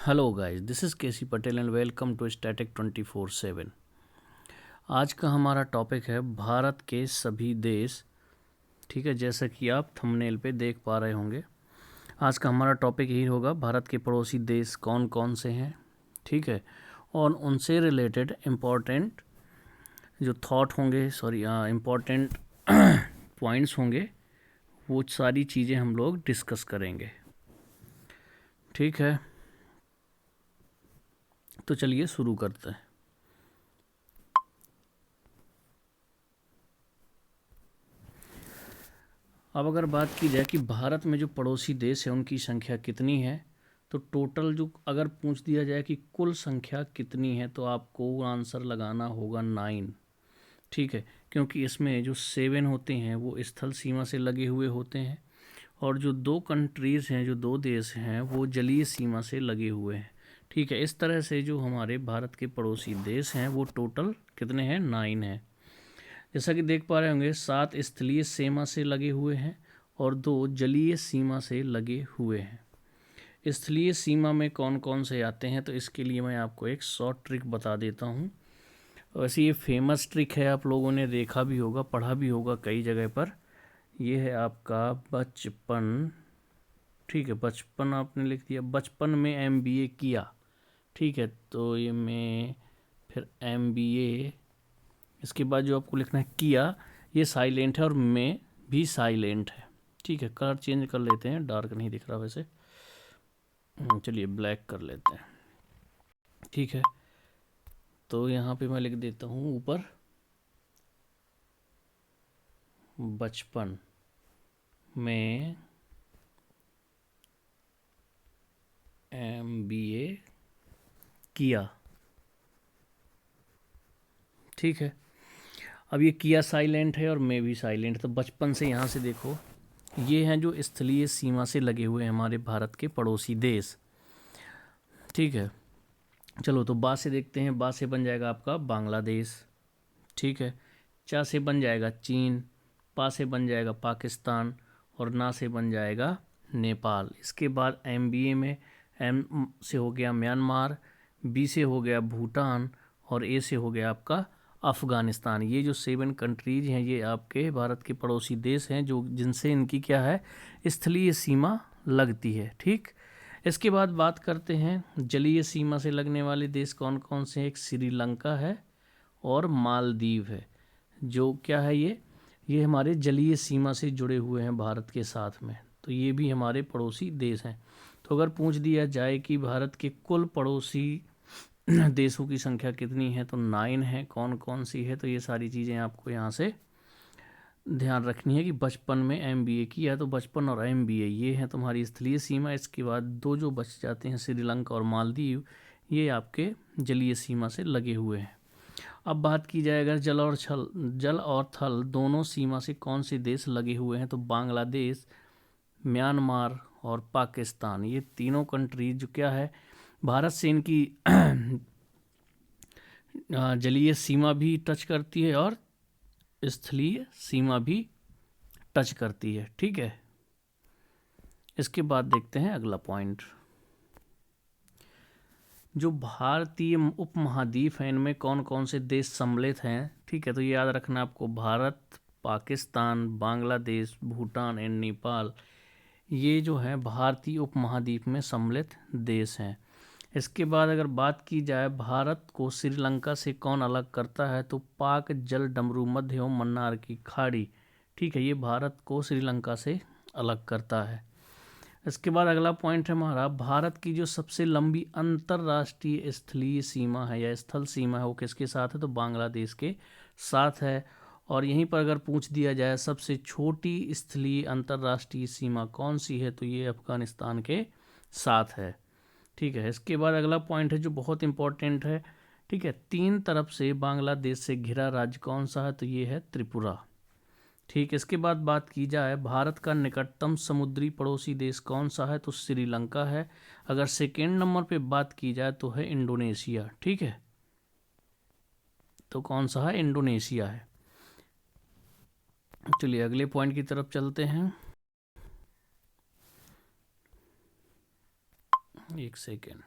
Hello guys, this is K C Patel and welcome to static 24/7। आज का हमारा टॉपिक है भारत के सभी देश। ठीक है, जैसा कि आप थंबनेल पे देख पा रहे होंगे, आज का हमारा टॉपिक यही होगा, भारत के पड़ोसी देश कौन कौन से हैं। ठीक है, और उनसे रिलेटेड इम्पॉर्टेंट जो थॉट होंगे, इम्पॉर्टेंट पॉइंट्स होंगे, वो सारी चीज़ें हम लोग डिस्कस करेंगे। ठीक है, तो चलिए शुरू करते हैं। अब अगर बात की जाए कि भारत में जो पड़ोसी देश है उनकी संख्या कितनी है, तो टोटल जो अगर पूछ दिया जाए कि कुल संख्या कितनी है, तो आपको आंसर लगाना होगा 9। ठीक है, क्योंकि इसमें जो 7 होते हैं वो स्थल सीमा से लगे हुए होते हैं, और जो 2 कंट्रीज़ हैं, जो 2 देश हैं, वो जलीय सीमा से लगे हुए हैं। ठीक है, इस तरह से जो हमारे भारत के पड़ोसी देश हैं वो टोटल कितने हैं, 9 हैं। जैसा कि देख पा रहे होंगे, 7 स्थलीय सीमा से लगे हुए हैं और 2 जलीय सीमा से लगे हुए हैं। स्थलीय सीमा में कौन कौन से आते हैं, तो इसके लिए मैं आपको एक शॉर्ट ट्रिक बता देता हूँ। वैसे ये फेमस ट्रिक है, आप लोगों ने देखा भी होगा, पढ़ा भी होगा कई जगह पर। ये है आपका बचपन। ठीक है, बचपन आपने लिख दिया, बचपन में MBA किया। ठीक है, तो ये में फिर MBA, इसके बाद जो आपको लिखना है किया, ये साइलेंट है और में भी साइलेंट है। ठीक है, कलर चेंज कर लेते हैं, डार्क नहीं दिख रहा वैसे, चलिए ब्लैक कर लेते हैं। ठीक है, तो यहाँ पे मैं लिख देता हूँ ऊपर बचपन में MBA किया। ठीक है, अब ये किया साइलेंट है और मैं भी साइलेंट, तो बचपन से यहाँ से देखो, ये हैं जो स्थलीय सीमा से लगे हुए हैं हमारे भारत के पड़ोसी देश। ठीक है, चलो तो बा से देखते हैं। बा से बन जाएगा आपका बांग्लादेश। ठीक है, चा से बन जाएगा चीन, पा से बन जाएगा पाकिस्तान, और ना से बन जाएगा नेपाल। इसके बाद MBA में एम से हो गया म्यांमार, बी से हो गया भूटान, और ए से हो गया आपका अफ़गानिस्तान। ये जो 7 कंट्रीज हैं ये आपके भारत के पड़ोसी देश हैं, जो जिनसे इनकी क्या है, स्थलीय सीमा लगती है। ठीक, इसके बाद बात करते हैं जलीय सीमा से लगने वाले देश कौन कौन से हैं। एक श्रीलंका है और मालदीव है। जो क्या है, ये हमारे जलीय सीमा से जुड़े हुए हैं भारत के साथ में, तो ये भी हमारे पड़ोसी देश हैं। तो अगर पूछ दिया जाए कि भारत के कुल पड़ोसी देशों की संख्या कितनी है, तो 9 है। कौन कौन सी है, तो ये सारी चीज़ें आपको यहाँ से ध्यान रखनी है कि बचपन में MBA किया, तो बचपन और MBA ये है तुम्हारी स्थलीय सीमा। इसके बाद 2 जो बच जाते हैं, श्रीलंका और मालदीव, ये आपके जलीय सीमा से लगे हुए हैं। अब बात की जाए अगर जल और थल दोनों सीमा से कौन से देश लगे हुए हैं, तो बांग्लादेश, म्यांमार और पाकिस्तान, ये तीनों कंट्री जो क्या है, भारत से इनकी जलीय सीमा भी टच करती है और स्थलीय सीमा भी टच करती है। ठीक है, इसके बाद देखते हैं अगला पॉइंट। जो भारतीय उपमहाद्वीप है, इनमें कौन कौन से देश सम्मिलित हैं। ठीक है, तो ये याद रखना आपको, भारत, पाकिस्तान, बांग्लादेश, भूटान एंड नेपाल, ये जो है भारतीय उपमहाद्वीप में सम्मिलित देश हैं। इसके बाद अगर बात की जाए भारत को श्रीलंका से कौन अलग करता है, तो पाक जल डमरू मध्य एवं मन्नार की खाड़ी। ठीक है, ये भारत को श्रीलंका से अलग करता है। इसके बाद अगला पॉइंट है हमारा, भारत की जो सबसे लंबी अंतर्राष्ट्रीय स्थलीय सीमा है या स्थल सीमा है, वो किसके साथ है, तो बांग्लादेश के साथ है। और यहीं पर अगर पूछ दिया जाए सबसे छोटी स्थलीय अंतर्राष्ट्रीय सीमा कौन सी है, तो ये अफगानिस्तान के साथ है। ठीक है, इसके बाद अगला पॉइंट है जो बहुत इंपॉर्टेंट है। ठीक है, 3 तरफ से बांग्लादेश से घिरा राज्य कौन सा है, तो ये है त्रिपुरा। ठीक, इसके बाद बात की जाए भारत का निकटतम समुद्री पड़ोसी देश कौन सा है, तो श्रीलंका है। अगर सेकेंड नंबर पे बात की जाए तो है इंडोनेशिया। ठीक है, तो कौन सा है, इंडोनेशिया है। चलिए अगले पॉइंट की तरफ चलते हैं, एक सेकेंड।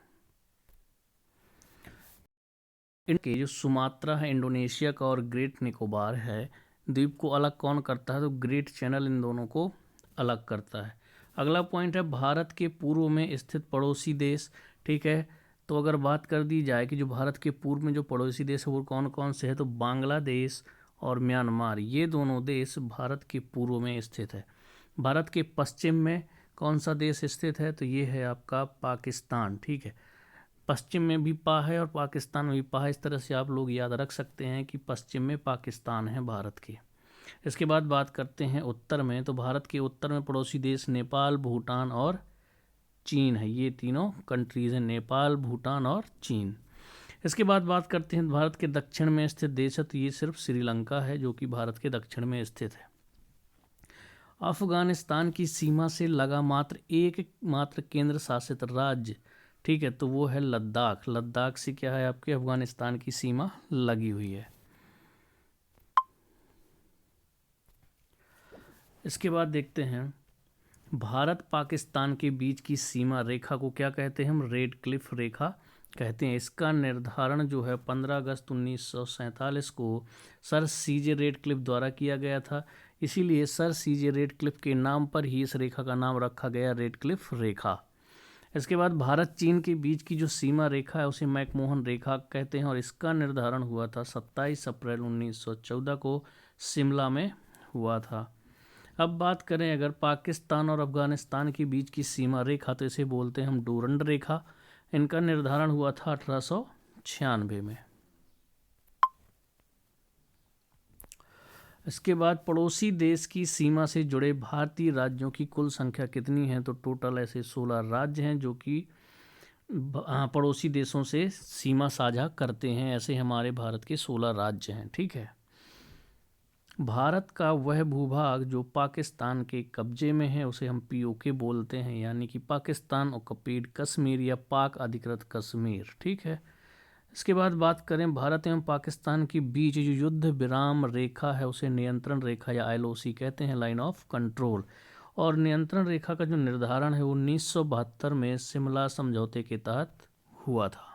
इनके जो सुमात्रा है इंडोनेशिया का और ग्रेट निकोबार है द्वीप को अलग कौन करता है, तो ग्रेट चैनल इन दोनों को अलग करता है। अगला पॉइंट है भारत के पूर्व में स्थित पड़ोसी देश। ठीक है, तो अगर बात कर दी जाए कि जो भारत के पूर्व में जो पड़ोसी देश है वो कौन कौन से है, तो बांग्लादेश और म्यांमार, ये दोनों देश भारत के पूर्व में स्थित है। भारत के पश्चिम में कौन सा देश स्थित है, तो ये है आपका पाकिस्तान। ठीक है, पश्चिम में भी पा है और पाकिस्तान में भी पा है, इस तरह से आप लोग याद रख सकते हैं कि पश्चिम में पाकिस्तान है भारत के। इसके बाद बात करते हैं उत्तर में, तो भारत के उत्तर में पड़ोसी देश नेपाल, भूटान और चीन है। ये तीनों कंट्रीज़ हैं, नेपाल, भूटान और चीन। इसके बाद बात करते हैं भारत के दक्षिण में स्थित देश है, तो ये सिर्फ श्रीलंका है जो कि भारत के दक्षिण में स्थित है। अफगानिस्तान की सीमा से लगा मात्र केंद्र शासित राज्य, ठीक है, तो वो है लद्दाख। लद्दाख से क्या है, आपके अफगानिस्तान की सीमा लगी हुई है। इसके बाद देखते हैं भारत पाकिस्तान के बीच की सीमा रेखा को क्या कहते हैं, हम रेड क्लिफ रेखा कहते हैं। इसका निर्धारण जो है 15 अगस्त 1947 को सर सीजे रेड क्लिफ द्वारा किया गया था। इसीलिए सर सीजे रेड क्लिफ के नाम पर ही इस रेखा का नाम रखा गया रेड क्लिफ रेखा। इसके बाद भारत चीन के बीच की जो सीमा रेखा है उसे मैकमोहन रेखा कहते हैं और इसका निर्धारण हुआ था 27 अप्रैल 1914 को शिमला में हुआ था। अब बात करें अगर पाकिस्तान और अफगानिस्तान के बीच की सीमा रेखा, तो इसे बोलते हैं हम डूरंड रेखा। इनका निर्धारण हुआ था 1896 में। इसके बाद पड़ोसी देश की सीमा से जुड़े भारतीय राज्यों की कुल संख्या कितनी है, तो टोटल ऐसे 16 राज्य हैं जो कि पड़ोसी देशों से सीमा साझा करते हैं। ऐसे हमारे भारत के 16 राज्य हैं। ठीक है, भारत का वह भूभाग जो पाकिस्तान के कब्जे में है उसे हम पीओके बोलते हैं, यानी कि पाकिस्तान ऑक्युपाइड कश्मीर या पाक अधिकृत कश्मीर। ठीक है, इसके बाद बात करें भारत एवं पाकिस्तान के बीच जो युद्ध विराम रेखा है उसे नियंत्रण रेखा या LOC कहते हैं, लाइन ऑफ कंट्रोल। और नियंत्रण रेखा का जो निर्धारण है 1972 में शिमला समझौते के तहत हुआ था।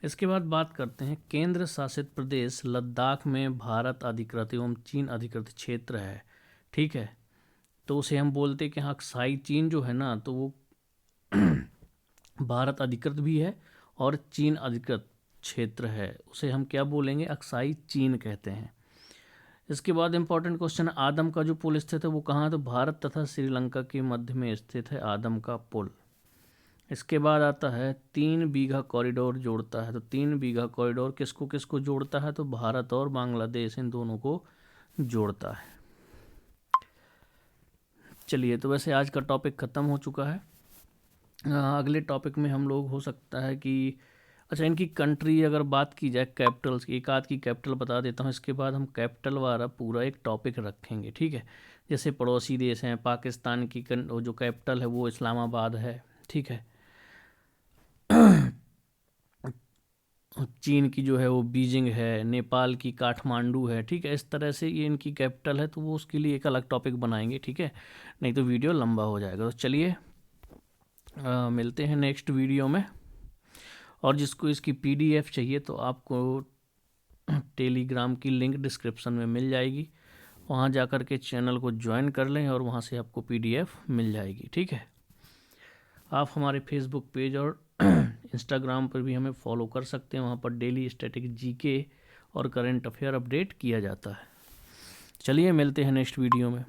इसके बाद बात करते हैं केंद्र शासित प्रदेश लद्दाख में भारत अधिकृत एवं चीन अधिकृत क्षेत्र है। ठीक है, तो उसे हम बोलते हैं कि हाँ अक्साई चीन जो है ना, तो वो भारत अधिकृत भी है और चीन अधिकृत क्षेत्र है, उसे हम क्या बोलेंगे, अक्साई चीन कहते हैं। इसके बाद इंपॉर्टेंट क्वेश्चन, आदम का जो पुल स्थित है वो कहाँ है, तो भारत तथा श्रीलंका के मध्य में स्थित है आदम का पुल। इसके बाद आता है 3 बीघा कॉरिडोर जोड़ता है, तो 3 बीघा कॉरिडोर किसको किसको जोड़ता है, तो भारत और बांग्लादेश इन दोनों को जोड़ता है। चलिए, तो वैसे आज का टॉपिक ख़त्म हो चुका है। अगले टॉपिक में हम लोग हो सकता है कि अच्छा इनकी कंट्री अगर बात की जाए कैपिटल्स की, एक आध की कैपिटल बता देता हूँ, इसके बाद हम कैपिटल वाला पूरा एक टॉपिक रखेंगे। ठीक है, जैसे पड़ोसी देश हैं, पाकिस्तान की जो कैपिटल है वो इस्लामाबाद है। ठीक है, चीन की जो है वो बीजिंग है, नेपाल की काठमांडू है। ठीक है, इस तरह से ये इनकी कैपिटल है, तो वो उसके लिए एक अलग टॉपिक बनाएंगे। ठीक है, नहीं तो वीडियो लंबा हो जाएगा। तो चलिए मिलते हैं नेक्स्ट वीडियो में। और जिसको इसकी PDF चाहिए तो आपको टेलीग्राम की लिंक डिस्क्रिप्शन में मिल जाएगी, वहाँ जा कर के चैनल को ज्वाइन कर लें और वहाँ से आपको PDF मिल जाएगी। ठीक है, आप हमारे फेसबुक पेज और इंस्टाग्राम पर भी हमें फॉलो कर सकते हैं, वहाँ पर डेली स्टैटिक GK और करंट अफेयर अपडेट किया जाता है। चलिए मिलते हैं नेक्स्ट वीडियो में।